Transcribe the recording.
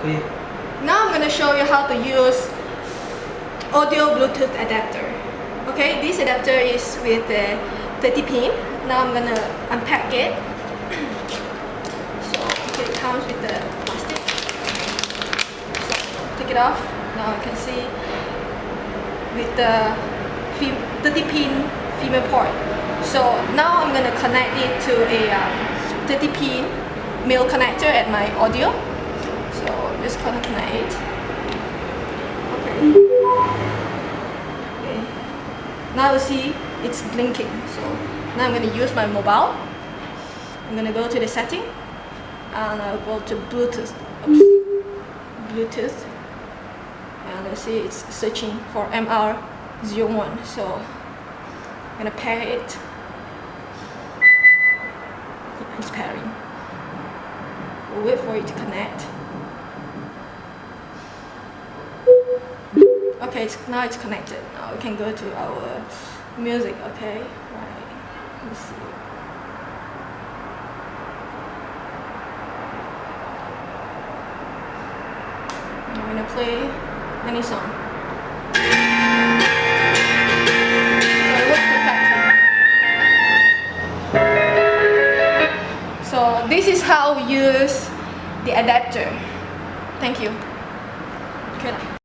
Okay. Now I'm going to show you how to use audio Bluetooth adapter. Okay, this adapter is with a 30 pin. Now I'm going to unpack it. So okay, it comes with the plastic. So take it off. Now you can see with the 30 pin female port. So now I'm going to connect it to a 30 pin male connector at my audio. So just gonna connect it. Okay. Okay. Now you see it's blinking. So now I'm gonna use my mobile. I'm gonna go to the setting and I'll go to Bluetooth. Oops. Bluetooth. And you see it's searching for MR01. So I'm gonna pair it. It's pairing. We'll wait for it to connect. Okay, now it's connected. Now we can go to our music. Okay, right. Let's see. I'm gonna play any song. So it works perfectly. So this is how we use the adapter. Thank you. Okay.